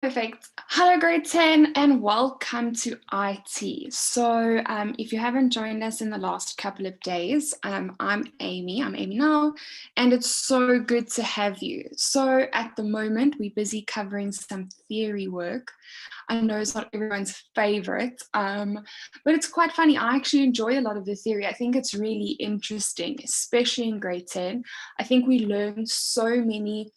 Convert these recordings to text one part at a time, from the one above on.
Perfect. Hello, grade 10, and welcome to IT. So, if you haven't joined us in the last couple of days, I'm Amy. I'm Amy now, and it's so good to have you. So, at the moment, we're busy covering some theory work. I know it's not everyone's favorite, but it's quite funny. I actually enjoy a lot of the theory. I think it's really interesting, especially in grade 10. I think we learn so many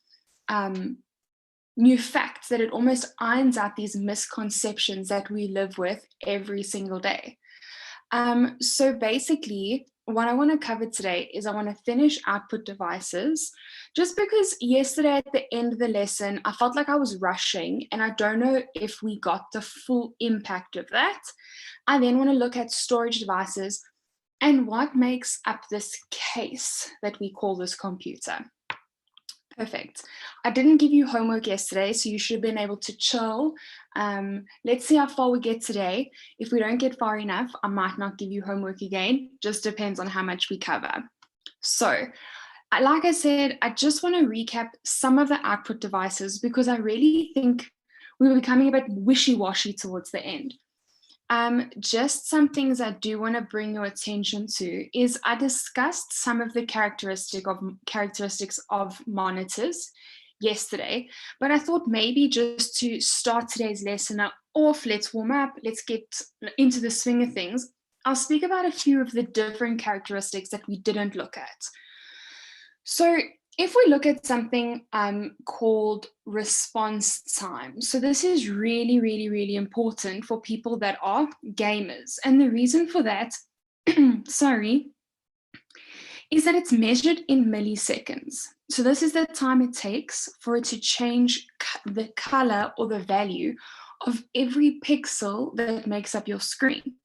new facts that it almost irons out these misconceptions that we live with every single day. So basically, what I want to cover today is I want to finish output devices, just because yesterday at the end of the lesson, I felt like I was rushing and I don't know if we got the full impact of that. I then want to look at storage devices and what makes up this case that we call this computer. Perfect. I didn't give you homework yesterday, so you should have been able to chill. Let's see how far we get today. If we don't get far enough, I might not give you homework again. Just depends on how much we cover. So, like I said, I just want to recap some of the output devices because I really think we were becoming a bit wishy-washy towards the end. Just some things I do want to bring your attention to is I discussed some of the characteristics of monitors yesterday, but I thought maybe just to start today's lesson off, let's warm up, let's get into the swing of things. I'll speak about a few of the different characteristics that we didn't look at. So if we look at something called response time, so this is really, really, really important for people that are gamers. And the reason for that, sorry, is that it's measured in milliseconds. So this is the time it takes for it to change the color or the value of every pixel that makes up your screen.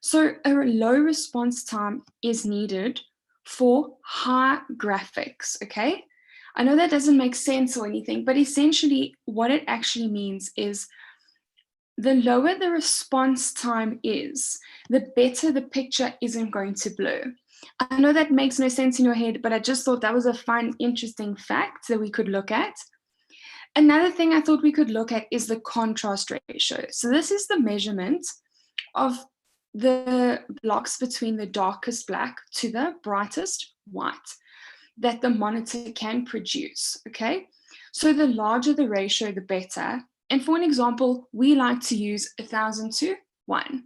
So a low response time is needed for high graphics, okay? I know that doesn't make sense or anything, but essentially what it actually means is the lower the response time is, the better the picture isn't going to blur. I know that makes no sense in your head, but I just thought that was a fun, interesting fact that we could look at. Another thing I thought we could look at is the contrast ratio. So this is the measurement of the blocks between the darkest black to the brightest white that the monitor can produce, okay? So the larger the ratio, the better. And for an example, we like to use 1000 to 1.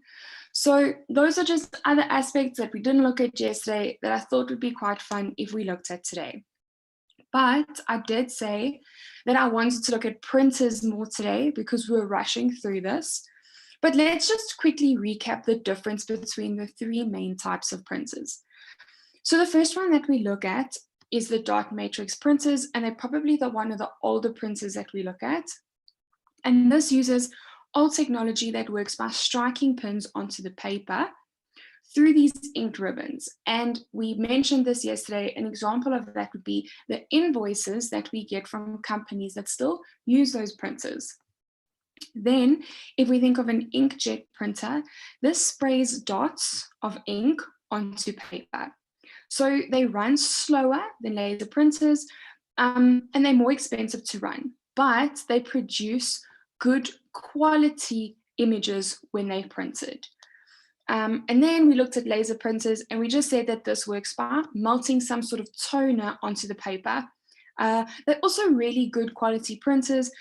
So those are just other aspects that we didn't look at yesterday that I thought would be quite fun if we looked at today. But I did say that I wanted to look at printers more today because we were rushing through this. But let's just quickly recap the difference between the three main types of printers. So the first one that we look at is the dot matrix printers, and they're probably one of the older printers that we look at. And this uses old technology that works by striking pins onto the paper through these inked ribbons. And we mentioned this yesterday. An example of that would be the invoices that we get from companies that still use those printers. Then, if we think of an inkjet printer, this sprays dots of ink onto paper. So they run slower than laser printers, and they're more expensive to run, but they produce good quality images when they're printed. And then we looked at laser printers, and we just said that this works by melting some sort of toner onto the paper. They're also really good quality printers.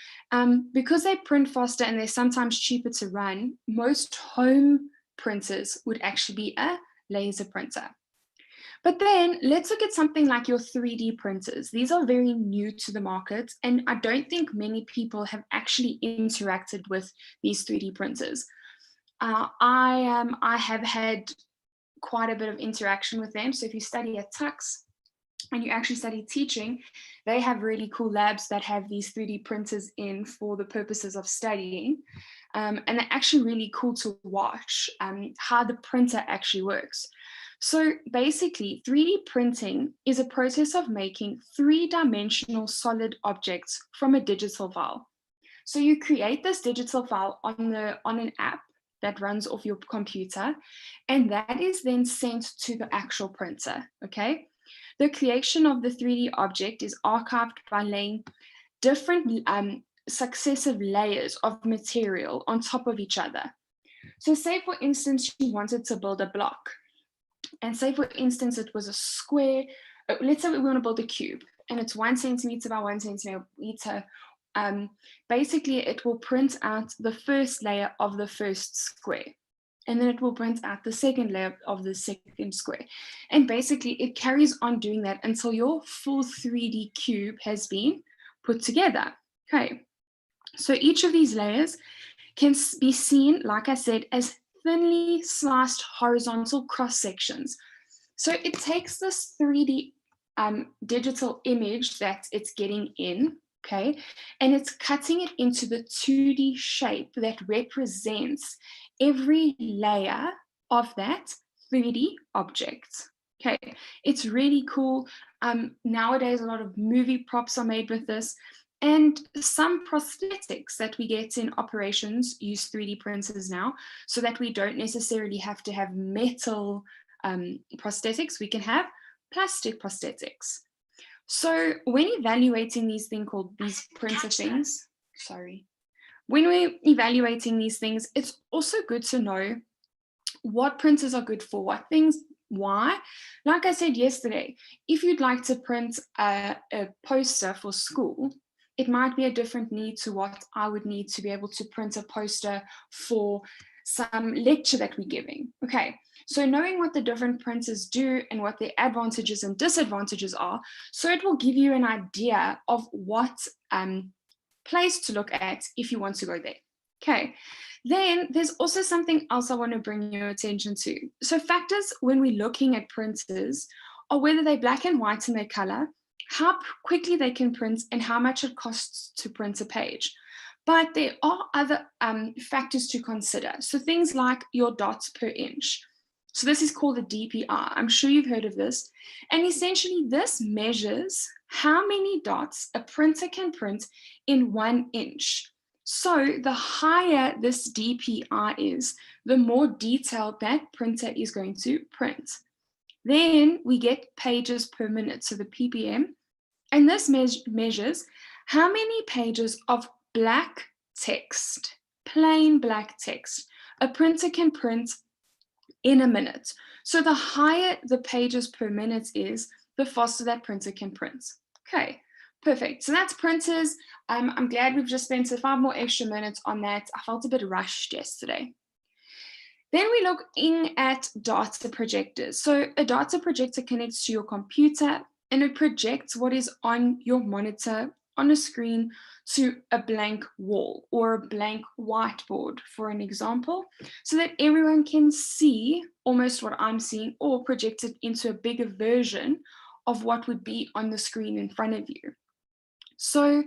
Because they print faster and they're sometimes cheaper to run, most home printers would actually be a laser printer. But then let's look at something like your 3D printers. These are very new to the market, and I don't think many people have actually interacted with these 3D printers. I have had quite a bit of interaction with them. So if you study at Tux, and you actually study teaching, they have really cool labs that have these 3D printers in for the purposes of studying. And they're actually really cool to watch how the printer actually works. So basically, 3D printing is a process of making three-dimensional solid objects from a digital file. So you create this digital file on an app that runs off your computer, and that is then sent to the actual printer, okay? The creation of the 3D object is archived by laying different successive layers of material on top of each other. So say, for instance, you wanted to build a block. And say, for instance, it was a square. Let's say we want to build a cube, and it's 1 centimeter by 1 centimeter. Basically, it will print out the first layer of the first square, and then it will print out the second layer of the second square. And basically, it carries on doing that until your full 3D cube has been put together. Okay, so each of these layers can be seen, like I said, as thinly sliced horizontal cross sections. So it takes this 3D digital image that it's getting in, okay, and it's cutting it into the 2D shape that represents every layer of that 3D object. Okay, it's really cool. Nowadays, a lot of movie props are made with this. And some prosthetics that we get in operations use 3D printers now, so that we don't necessarily have to have metal prosthetics. We can have plastic prosthetics. So when evaluating these printer things, when we're evaluating these things, it's also good to know what printers are good for what things. Why? Like I said yesterday, if you'd like to print a poster for school, it might be a different need to what I would need to be able to print a poster for some lecture that we're giving. Okay, so knowing what the different printers do and what their advantages and disadvantages are, so it will give you an idea of what place to look at if you want to go there. Okay, then there's also something else I want to bring your attention to. So factors when we're looking at printers are whether they're black and white in their color, how quickly they can print, and how much it costs to print a page. But there are other factors to consider. So things like your dots per inch. So this is called the DPI. I'm sure you've heard of this. And essentially this measures how many dots a printer can print in 1 inch. So the higher this DPI is, the more detailed that printer is going to print. Then we get pages per minute, so the ppm, and this measures how many pages of black text, plain black text, a printer can print in a minute. So the higher the pages per minute is, the faster that printer can print. Okay, perfect. So that's printers. I'm glad we've just spent 5 more extra minutes on that. I felt a bit rushed yesterday. Then we're looking at data projectors. So a data projector connects to your computer and it projects what is on your monitor on a screen to a blank wall or a blank whiteboard, for an example, so that everyone can see almost what I'm seeing, or project it into a bigger version of what would be on the screen in front of you. So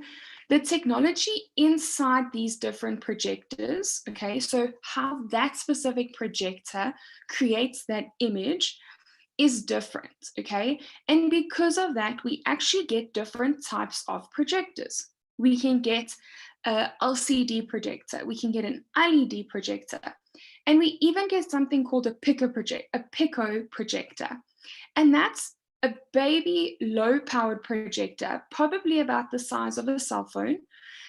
the technology inside these different projectors, okay, so how that specific projector creates that image is different, okay? And because of that, we actually get different types of projectors. We can get a LCD projector, we can get an LED projector, and we even get something called a Pico projector. And that's a baby low-powered projector, probably about the size of a cell phone,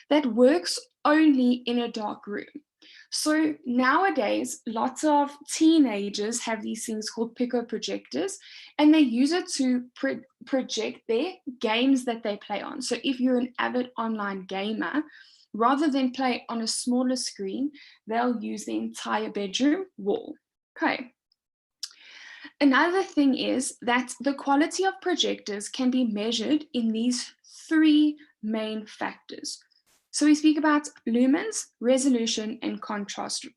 that works only in a dark room. So nowadays, lots of teenagers have these things called Pico projectors, and they use it to project their games that they play on. So if you're an avid online gamer, rather than play on a smaller screen, they'll use the entire bedroom wall. Okay. Another thing is that the quality of projectors can be measured in these 3 main factors. So we speak about lumens, resolution, and contrast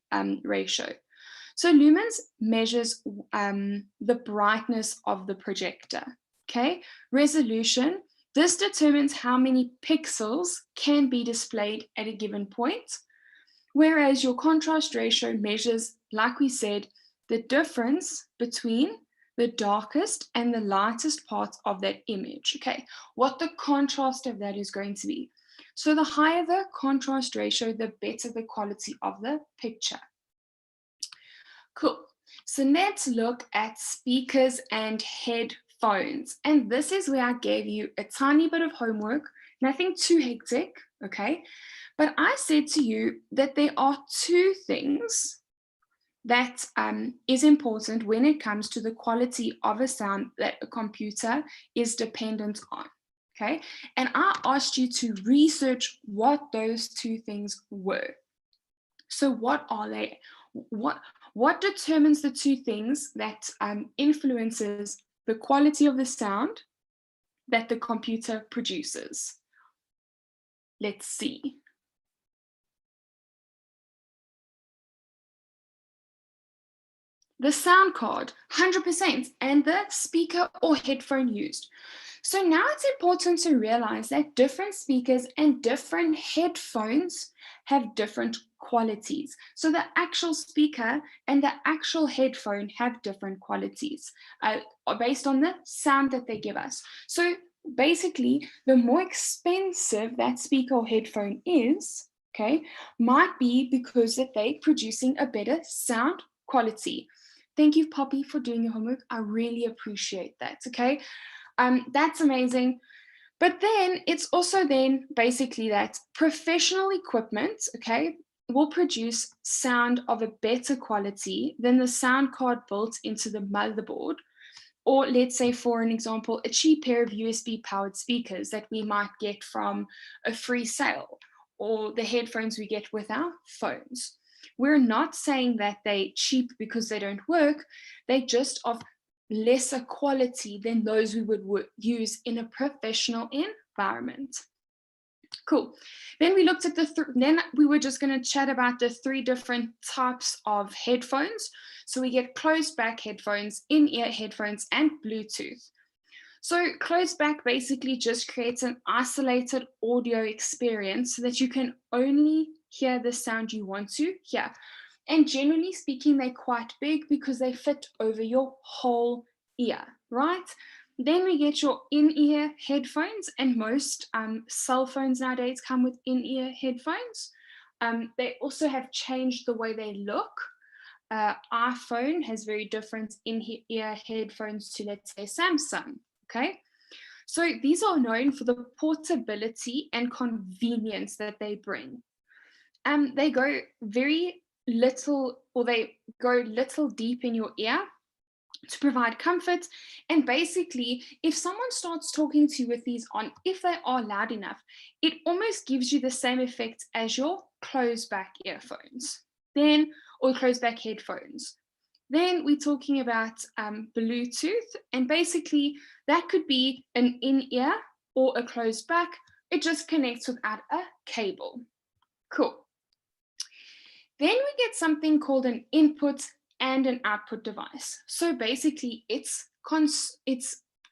ratio. So lumens measures the brightness of the projector, okay? Resolution, this determines how many pixels can be displayed at a given point, whereas your contrast ratio measures, like we said, the difference between the darkest and the lightest parts of that image, okay? What the contrast of that is going to be. So the higher the contrast ratio, the better the quality of the picture. Cool. So let's look at speakers and headphones. And this is where I gave you a tiny bit of homework, nothing too hectic, okay? But I said to you that there are two things that is important when it comes to the quality of a sound that a computer is dependent on. Okay, and I asked you to research what those two things were. So what are they? What determines the two things that influences the quality of the sound that the computer produces? Let's see. The sound card, 100%, and the speaker or headphone used. So now it's important to realize that different speakers and different headphones have different qualities. So the actual speaker and the actual headphone have different qualities based on the sound that they give us. So basically, the more expensive that speaker or headphone is, okay, might be because that they're producing a better sound quality. Thank you, Poppy, for doing your homework. I really appreciate that, okay? That's amazing. But then it's also then basically that professional equipment, okay, will produce sound of a better quality than the sound card built into the motherboard. Or let's say, for an example, a cheap pair of USB powered speakers that we might get from a free sale, or the headphones we get with our phones. We're not saying that they're cheap because they don't work. They just of lesser quality than those we would use in a professional environment. Cool. Then we looked at then we were just going to chat about the three different types of headphones. So we get closed back headphones, in-ear headphones, and Bluetooth. So closed back basically just creates an isolated audio experience so that you can only hear the sound you want to hear. And generally speaking, they're quite big because they fit over your whole ear, right? Then we get your in-ear headphones, and most cell phones nowadays come with in-ear headphones. They also have changed the way they look. iPhone has very different in-ear headphones to, let's say, Samsung, okay? So these are known for the portability and convenience that they bring. They go very little, or they go little deep in your ear to provide comfort. And basically, if someone starts talking to you with these on, if they are loud enough, it almost gives you the same effect as your closed back earphones, then, or closed back headphones. Then we're talking about Bluetooth, and basically that could be an in-ear or a closed back. It just connects without a cable. Cool. Then we get something called an input and an output device. So basically it's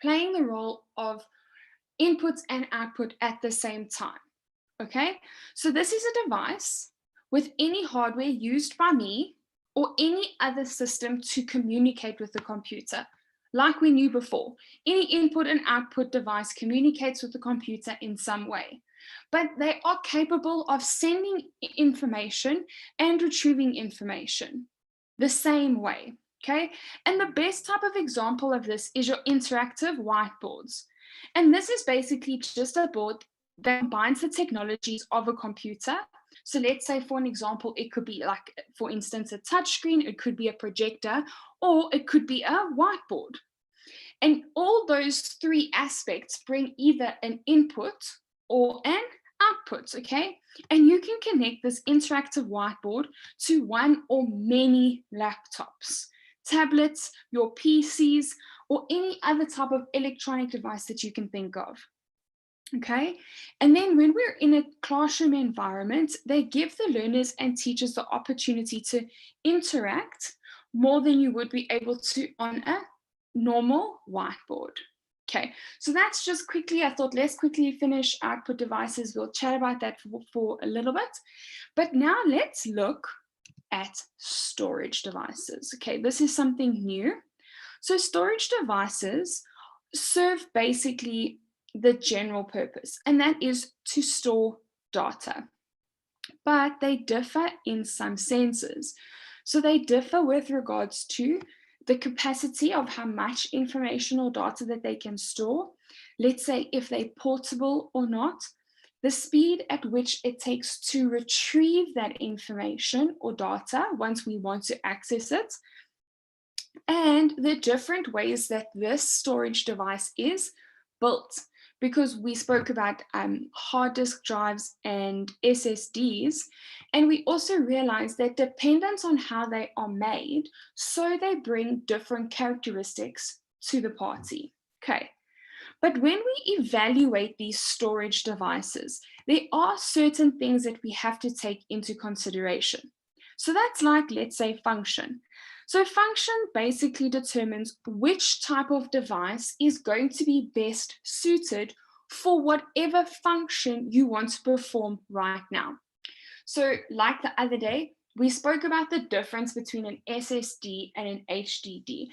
playing the role of input and output at the same time, okay? So this is a device with any hardware used by me or any other system to communicate with the computer. Like we knew before, any input and output device communicates with the computer in some way, but they are capable of sending information and retrieving information the same way, okay? And the best type of example of this is your interactive whiteboards. And this is basically just a board that combines the technologies of a computer. So let's say, for an example, it could be like, for instance, a touch screen, it could be a projector, or it could be a whiteboard. And all those three aspects bring either an input or an output, okay? And you can connect this interactive whiteboard to one or many laptops, tablets, your PCs, or any other type of electronic device that you can think of. Okay, and then when we're in a classroom environment, they give the learners and teachers the opportunity to interact more than you would be able to on a normal whiteboard. Okay, so that's just quickly, I thought let's quickly finish output devices. We'll chat about that for a little bit. But now let's look at storage devices. Okay, this is something new. So storage devices serve basically the general purpose, and that is to store data. But they differ in some senses. So they differ with regards to the capacity of how much information or data that they can store. Let's say if they're portable or not, the speed at which it takes to retrieve that information or data once we want to access it, and the different ways that this storage device is built. Because we spoke about hard disk drives and SSDs, and we also realized that dependent on how they are made, so they bring different characteristics to the party. Okay. But when we evaluate these storage devices, there are certain things that we have to take into consideration. So that's like, let's say, function. So function basically determines which type of device is going to be best suited for whatever function you want to perform right now. So like the other day, we spoke about the difference between an SSD and an HDD.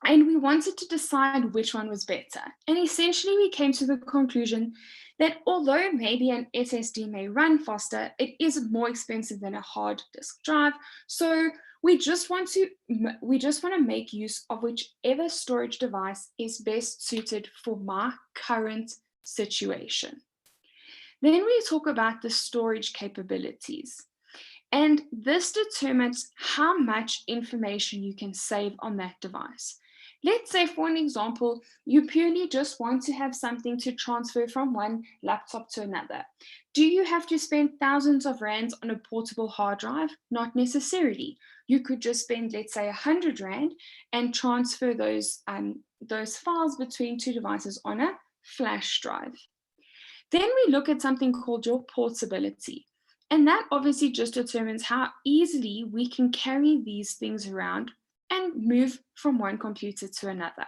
And we wanted to decide which one was better. And essentially we came to the conclusion that although maybe an SSD may run faster, it is more expensive than a hard disk drive. So we just want to make use of whichever storage device is best suited for my current situation. Then we talk about the storage capabilities. And this determines how much information you can save on that device. Let's say, for an example, you purely just want to have something to transfer from one laptop to another. Do you have to spend thousands of rands on a portable hard drive? Not necessarily. You could just spend, let's say, 100 rand and transfer those files between two devices on a flash drive. Then we look at something called your portability. And that obviously just determines how easily we can carry these things around and move from one computer to another.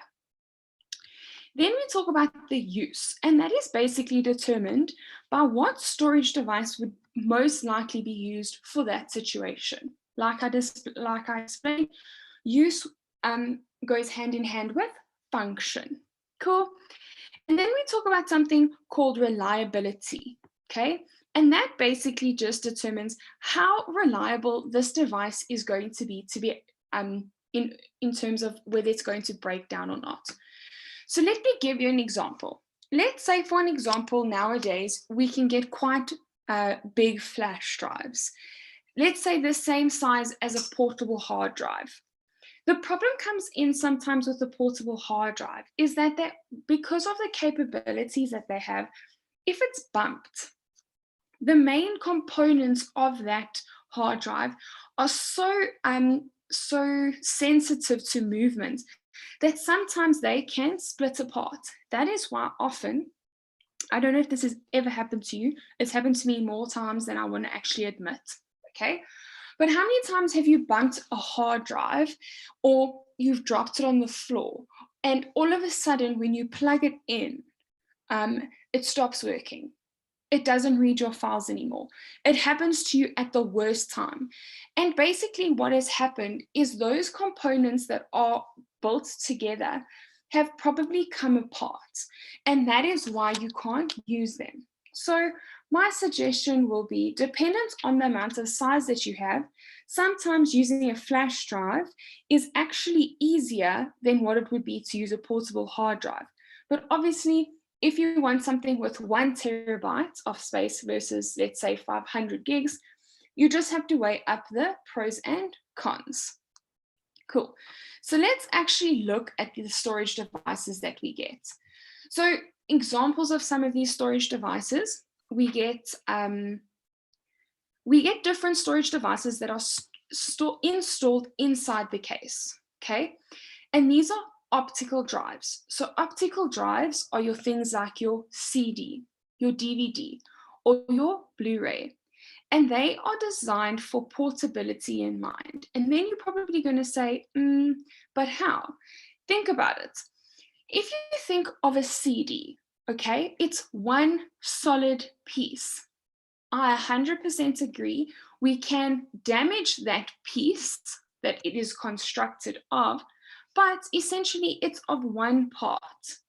Then we talk about the use, and that is basically determined by what storage device would most likely be used for that situation. Like I explained, use goes hand in hand with function. Cool. And then we talk about something called reliability, okay? And that basically just determines how reliable this device is going to be in terms of whether it's going to break down or not. So let me give you an example. Let's say, for an example, nowadays we can get quite big flash drives. Let's say the same size as a portable hard drive. The problem comes in sometimes with the portable hard drive is that because of the capabilities that they have, if it's bumped, the main components of that hard drive are so sensitive to movement that sometimes they can split apart. That is why often, I don't know if this has ever happened to you, it's happened to me more times than I want to actually admit, okay? But how many times have you bumped a hard drive or you've dropped it on the floor and all of a sudden when you plug it in, it stops working? It doesn't read your files anymore. It happens to you at the worst time. And basically what has happened is those components that are built together have probably come apart. And that is why you can't use them. So my suggestion will be, dependent on the amount of size that you have, sometimes using a flash drive is actually easier than what it would be to use a portable hard drive. But obviously, if you want something with 1 terabyte of space versus, let's say, 500 gigs, you just have to weigh up the pros and cons. Cool. So let's actually look at the storage devices that we get. So examples of some of these storage devices, we get different storage devices that are installed inside the case, okay? And these are optical drives. So optical drives are your things like your CD, your DVD, or your Blu-ray. And they are designed for portability in mind. And then you're probably going to say, but how? Think about it. If you think of a CD, okay, it's one solid piece. I 100% agree. We can damage that piece that it is constructed of, but essentially it's of one part,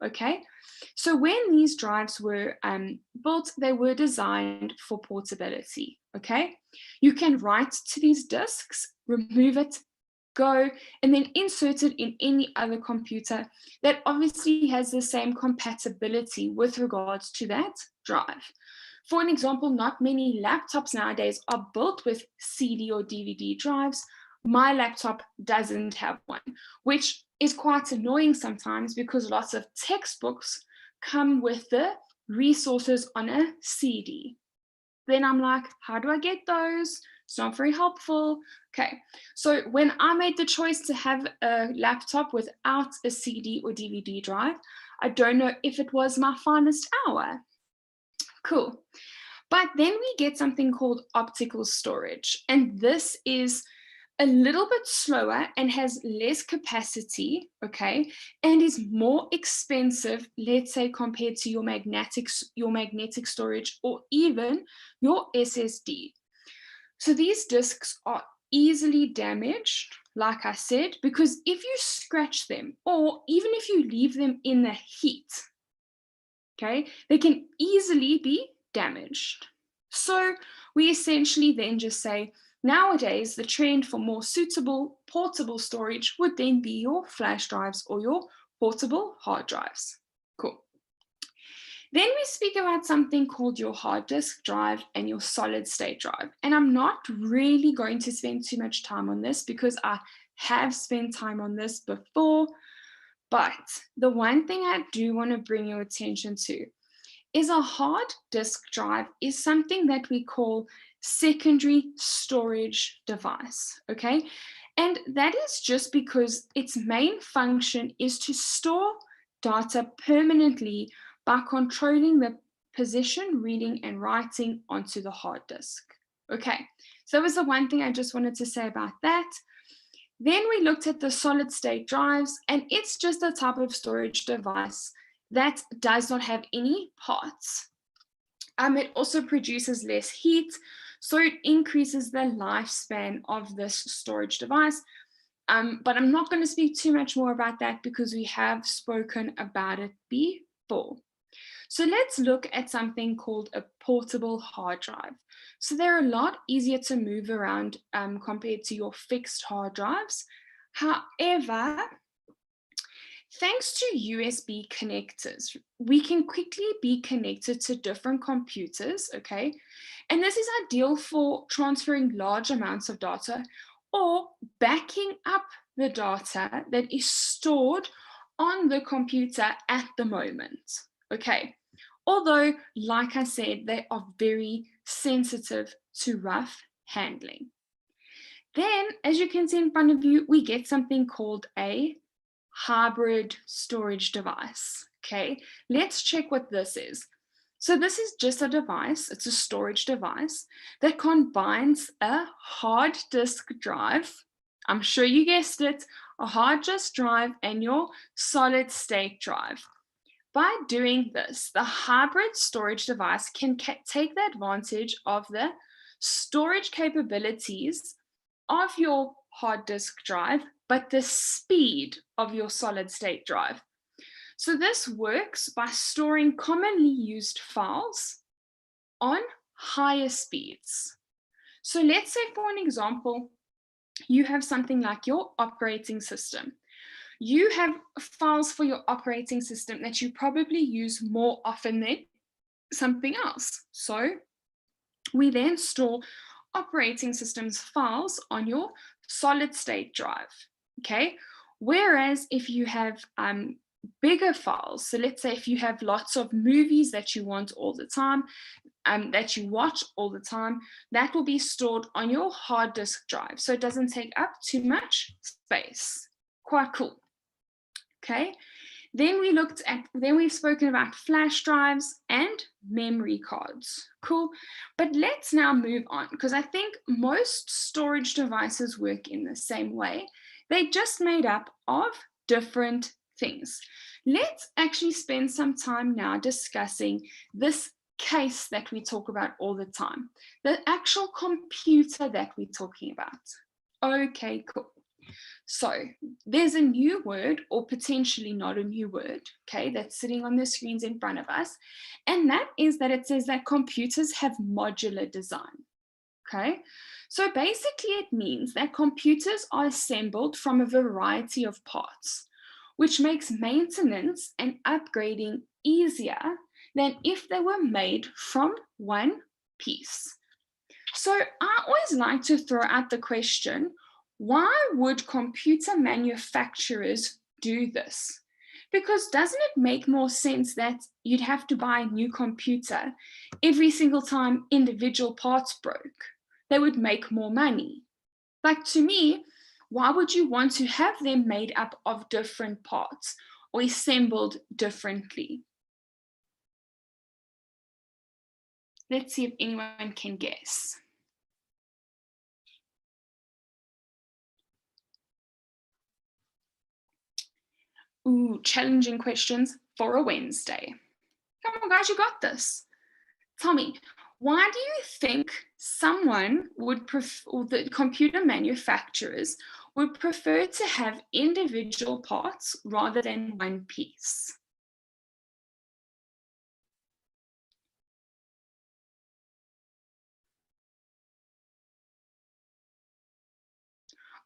okay? So when these drives were built, they were designed for portability, okay? You can write to these disks, remove it, go and then insert it in any other computer that obviously has the same compatibility with regards to that drive. For an example, not many laptops nowadays are built with CD or DVD drives. My laptop doesn't have one, which is quite annoying sometimes because lots of textbooks come with the resources on a CD. Then I'm like, how do I get those? It's not very helpful. Okay, so when I made the choice to have a laptop without a CD or DVD drive, I don't know if it was my finest hour. Cool. But then we get something called optical storage, and this is a little bit slower and has less capacity, okay, and is more expensive, let's say, compared to your magnetic storage or even your SSD. So these disks are easily damaged, like I said, because if you scratch them or even if you leave them in the heat, okay, they can easily be damaged. So we essentially then just say, nowadays, the trend for more suitable portable storage would then be your flash drives or your portable hard drives. Cool. Then we speak about something called your hard disk drive and your solid state drive. And I'm not really going to spend too much time on this because I have spent time on this before. But the one thing I do want to bring your attention to is a hard disk drive is something that we call secondary storage device, okay? And that is just because its main function is to store data permanently by controlling the position, reading, and writing onto the hard disk. Okay, so that was the one thing I just wanted to say about that. Then we looked at the solid state drives, and it's just a type of storage device that does not have any parts. It also produces less heat, so it increases the lifespan of this storage device. But I'm not going to speak too much more about that because we have spoken about it before. So let's look at something called a portable hard drive. So they're a lot easier to move around compared to your fixed hard drives. However, thanks to USB connectors, we can quickly be connected to different computers, okay? And this is ideal for transferring large amounts of data or backing up the data that is stored on the computer at the moment, okay? Although, like I said, they are very sensitive to rough handling. Then, as you can see in front of you, we get something called a hybrid storage device, okay? Let's check what this is. So this is just a device, it's a storage device that combines a hard disk drive, I'm sure you guessed it, a hard disk drive and your solid state drive. By doing this, the hybrid storage device can take the advantage of the storage capabilities of your hard disk drive, but the speed of your solid state drive. So this works by storing commonly used files on higher speeds. So let's say, for an example, you have something like your operating system. You have files for your operating system that you probably use more often than something else. So we then store operating systems files on your solid state drive, okay? Whereas if you have bigger files, so let's say if you have lots of movies that you want all the time, that you watch all the time, that will be stored on your hard disk drive, so it doesn't take up too much space. Quite cool. Okay, then we've spoken about flash drives and memory cards. Cool, but let's now move on because I think most storage devices work in the same way. They're just made up of different things. Let's actually spend some time now discussing this case that we talk about all the time, the actual computer that we're talking about. Okay, cool. So there's a new word, or potentially not a new word, okay, that's sitting on the screens in front of us. And that is that it says that computers have modular design. Okay, so basically it means that computers are assembled from a variety of parts, which makes maintenance and upgrading easier than if they were made from one piece. So I always like to throw out the question, why would computer manufacturers do this? Because doesn't it make more sense that you'd have to buy a new computer every single time individual parts broke? They would make more money. Like, to me, why would you want to have them made up of different parts or assembled differently? Let's see if anyone can guess. Ooh, challenging questions for a Wednesday. Come on, guys, you got this. Tell me, why do you think someone would prefer, or the computer manufacturers would prefer to have individual parts rather than one piece?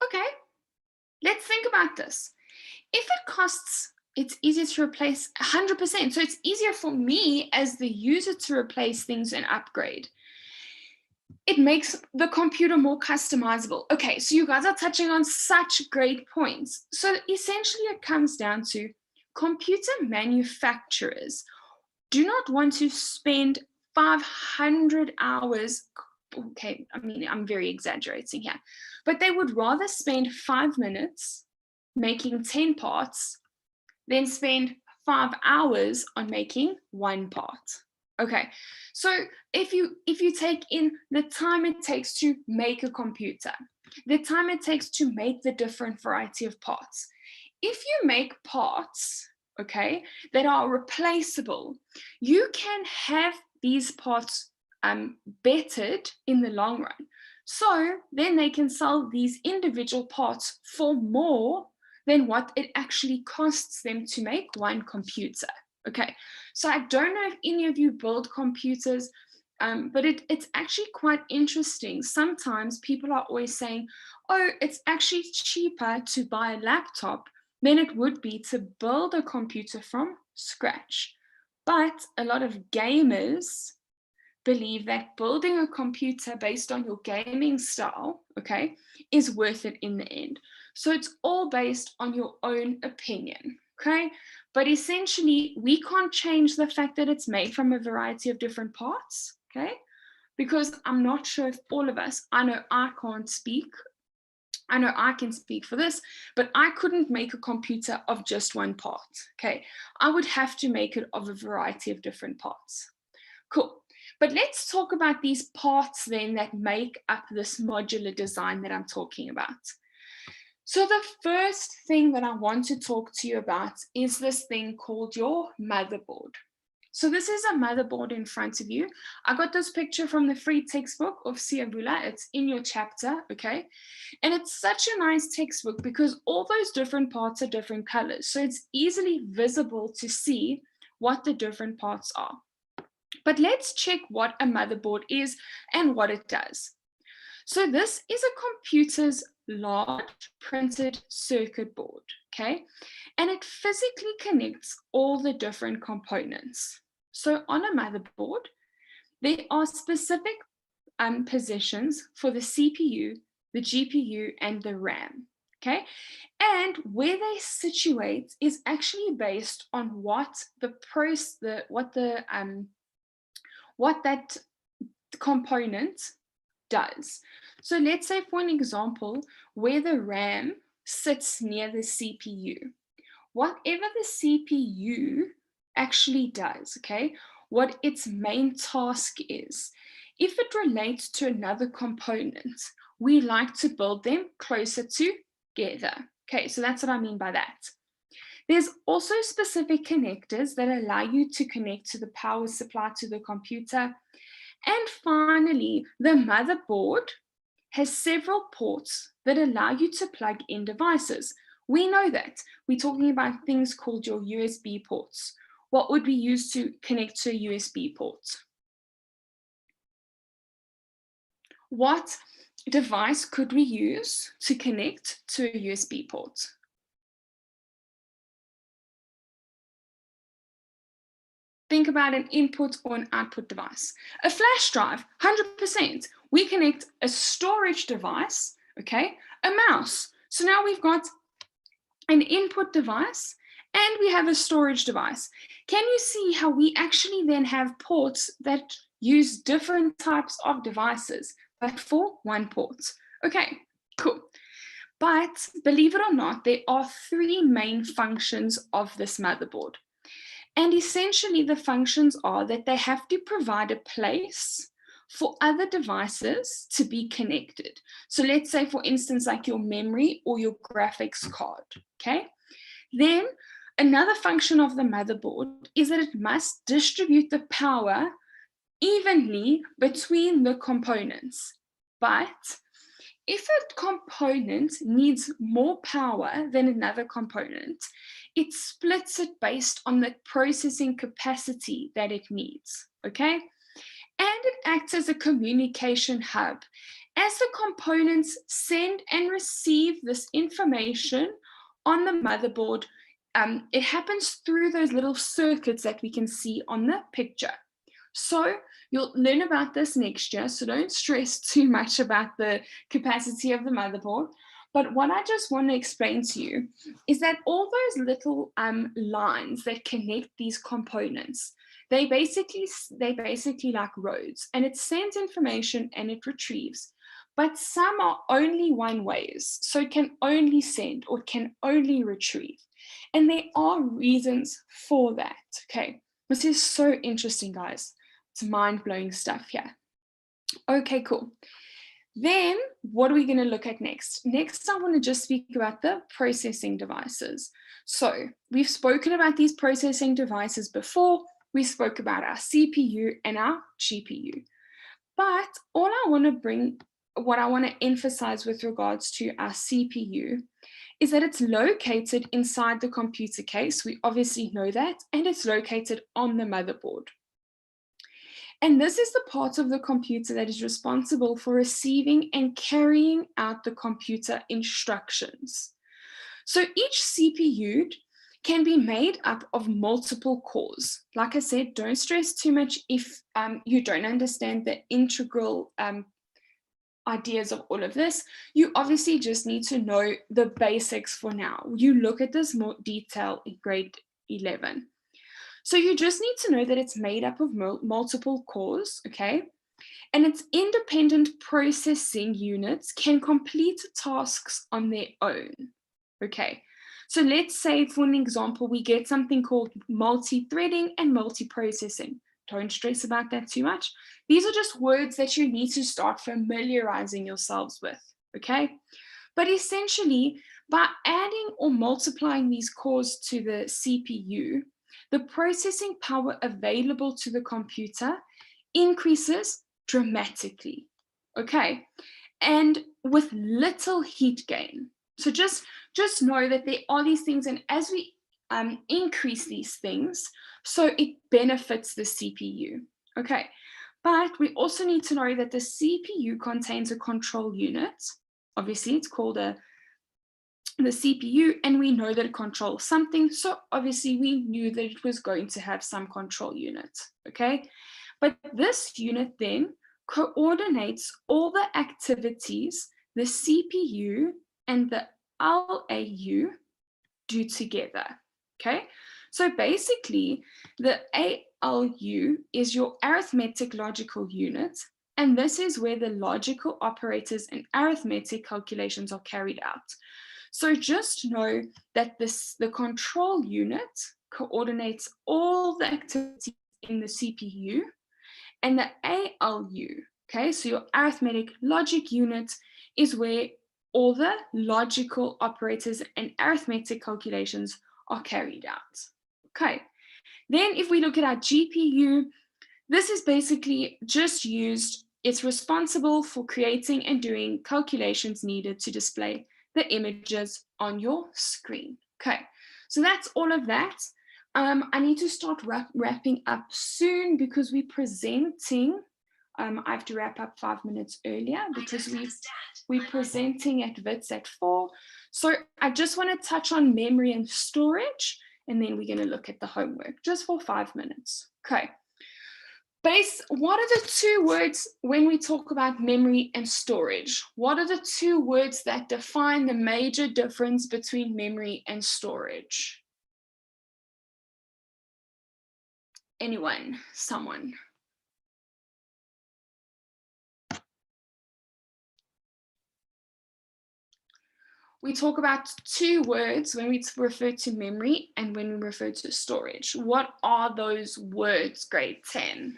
Okay, let's think about this. If it costs, it's easier to replace 100%. So it's easier for me as the user to replace things and upgrade. It makes the computer more customizable. Okay, so you guys are touching on such great points. So essentially it comes down to computer manufacturers do not want to spend 500 hours. Okay, I mean, I'm very exaggerating here, but they would rather spend 5 minutes making 10 parts than spend 5 hours on making one part. Okay, so if you take in the time it takes to make a computer, the time it takes to make the different variety of parts, if you make parts, okay, that are replaceable, you can have these parts bettered in the long run. So then they can sell these individual parts for more than what it actually costs them to make one computer. Okay, so I don't know if any of you build computers, but it's actually quite interesting. Sometimes people are always saying, oh, it's actually cheaper to buy a laptop than it would be to build a computer from scratch. But a lot of gamers believe that building a computer based on your gaming style, okay, is worth it in the end. So it's all based on your own opinion, okay? But essentially, we can't change the fact that it's made from a variety of different parts, okay? Because I'm not sure if all of us, I know I can't speak, I know I can speak for this, but I couldn't make a computer of just one part, okay? I would have to make it of a variety of different parts. Cool. But let's talk about these parts then that make up this modular design that I'm talking about. So the first thing that I want to talk to you about is this thing called your motherboard. So this is a motherboard in front of you. I got this picture from the free textbook of Siabula. It's in your chapter, okay? And it's such a nice textbook because all those different parts are different colors. So it's easily visible to see what the different parts are. But let's check what a motherboard is and what it does. So this is a computer's large printed circuit board, okay? And it physically connects all the different components. So on a motherboard, there are specific positions for the CPU, the GPU, and the RAM, okay? And where they situate is actually based on what that component does. So let's say, for an example, where the RAM sits near the CPU. Whatever the CPU actually does, okay, what its main task is, if it relates to another component, we like to build them closer together. Okay, so that's what I mean by that. There's also specific connectors that allow you to connect to the power supply to the computer. And finally, the motherboard has several ports that allow you to plug in devices. We know that. We're talking about things called your USB ports. What would be used to connect to a USB port? what device could we use to connect to a USB port? Think about an input or an output device. A flash drive, 100%. We connect a storage device, okay, a mouse. So now we've got an input device and we have a storage device. Can you see how we actually then have ports that use different types of devices, but for one port? Okay, cool. But believe it or not, there are three main functions of this motherboard. And essentially the functions are that they have to provide a place for other devices to be connected. So let's say, for instance, like your memory or your graphics card, okay? Then another function of the motherboard is that it must distribute the power evenly between the components. But if a component needs more power than another component, it splits it based on the processing capacity that it needs, okay? And it acts as a communication hub. As the components send and receive this information on the motherboard, it happens through those little circuits that we can see on the picture. So you'll learn about this next year, so don't stress too much about the capacity of the motherboard. But what I just want to explain to you is that all those little lines that connect these components, they basically like roads, and it sends information and it retrieves. But some are only one ways, so it can only send or it can only retrieve. And there are reasons for that, okay? This is so interesting, guys. It's mind-blowing stuff here. Okay, cool. Then what are we going to look at next? Next, I want to just speak about the processing devices. So we've spoken about these processing devices before. We spoke about our CPU and our GPU. But what I want to emphasize with regards to our CPU is that it's located inside the computer case. We obviously know that, and it's located on the motherboard. And this is the part of the computer that is responsible for receiving and carrying out the computer instructions. So each CPU can be made up of multiple cores. Like I said, don't stress too much if you don't understand the integral ideas of all of this. You obviously just need to know the basics for now. You look at this more detail in grade 11. So you just need to know that it's made up of multiple cores, okay? And its independent processing units can complete tasks on their own, okay? So let's say, for an example, we get something called multi-threading and multi-processing. Don't stress about that too much. These are just words that you need to start familiarizing yourselves with, okay? But essentially, by adding or multiplying these cores to the CPU, the processing power available to the computer increases dramatically, okay? And with little heat gain. So just know that there are these things, and as we increase these things, so it benefits the CPU, okay? But we also need to know that the CPU contains a control unit. Obviously, it's called the CPU, and we know that it controls something. So obviously, we knew that it was going to have some control unit, okay? But this unit then coordinates all the activities the CPU and the LAU do together, okay? So basically, the ALU is your arithmetic logical unit, and this is where the logical operators and arithmetic calculations are carried out. So just know that the control unit coordinates all the activities in the CPU, and the ALU, okay, so your arithmetic logic unit is where all the logical operators and arithmetic calculations are carried out. Okay, then if we look at our GPU, this is basically just used, it's responsible for creating and doing calculations needed to display the images on your screen. Okay, so that's all of that. I need to start wrapping up soon because we're presenting I have to wrap up 5 minutes earlier because we're presenting at WITS at 4. So I just want to touch on memory and storage, and then we're going to look at the homework just for 5 minutes. Okay. What are the 2 words when we talk about memory and storage? What are the 2 words that define the major difference between memory and storage? Anyone? Someone? We talk about 2 words when we refer to memory and when we refer to storage. What are those words, grade 10?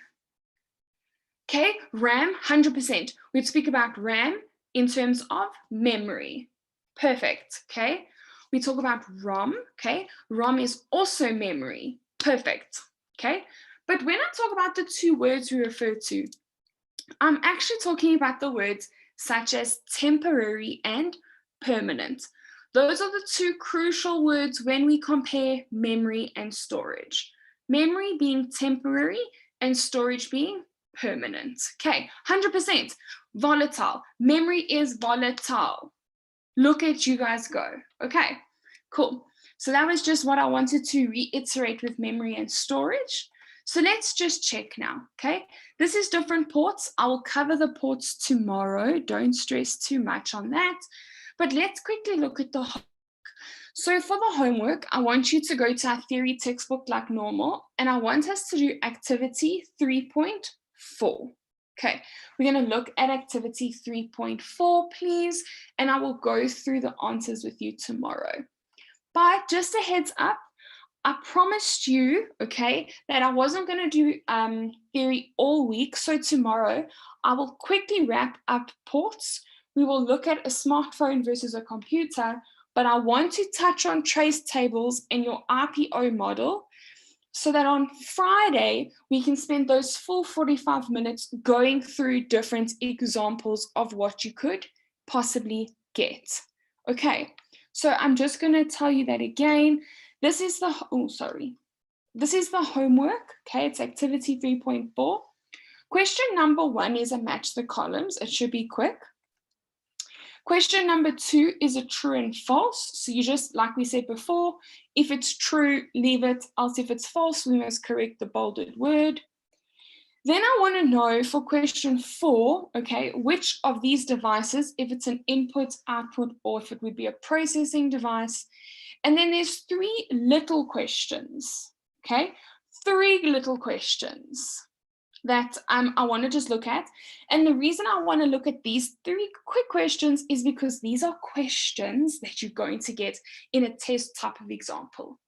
Okay, RAM, 100%. We'd speak about RAM in terms of memory. Perfect, okay? We talk about ROM, okay? ROM is also memory. Perfect, okay? But when I talk about the 2 words we refer to, I'm actually talking about the words such as temporary and permanent. Those are the 2 crucial words when we compare memory and storage. Memory being temporary and storage being permanent. Okay, 100%. Volatile. Memory is volatile. Look at you guys go. Okay, cool. So that was just what I wanted to reiterate with memory and storage. So let's just check now, okay? This is different ports. I will cover the ports tomorrow. Don't stress too much on that. But let's quickly look at the homework. So for the homework, I want you to go to our theory textbook like normal, and I want us to do activity 3.4. Okay, we're going to look at activity 3.4, please, and I will go through the answers with you tomorrow. But just a heads up, I promised you, okay, that I wasn't going to do theory all week. So tomorrow, I will quickly wrap up ports. We will look at a smartphone versus a computer, but I want to touch on trace tables in your IPO model so that on Friday, we can spend those full 45 minutes going through different examples of what you could possibly get. Okay, so I'm just going to tell you that again. This is the, This is the homework, okay? It's activity 3.4. Question number 1 is a match the columns. It should be quick. Question number 2 is a true and false. So you just, like we said before, if it's true, leave it. Else if it's false, we must correct the bolded word. Then I want to know for question 4, okay, which of these devices, if it's an input, output, or if it would be a processing device. And then there's 3 little questions, okay? 3 little questions that I want to just look at. And the reason I want to look at these 3 quick questions is because these are questions that you're going to get in a test type of example.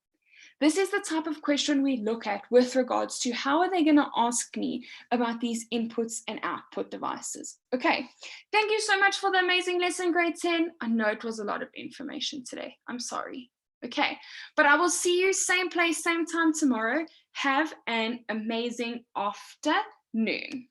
This is the type of question we look at with regards to how are they going to ask me about these inputs and output devices. Okay, thank you so much for the amazing lesson, grade 10. I know it was a lot of information today. I'm sorry. Okay, but I will see you same place, same time tomorrow. Have an amazing afternoon.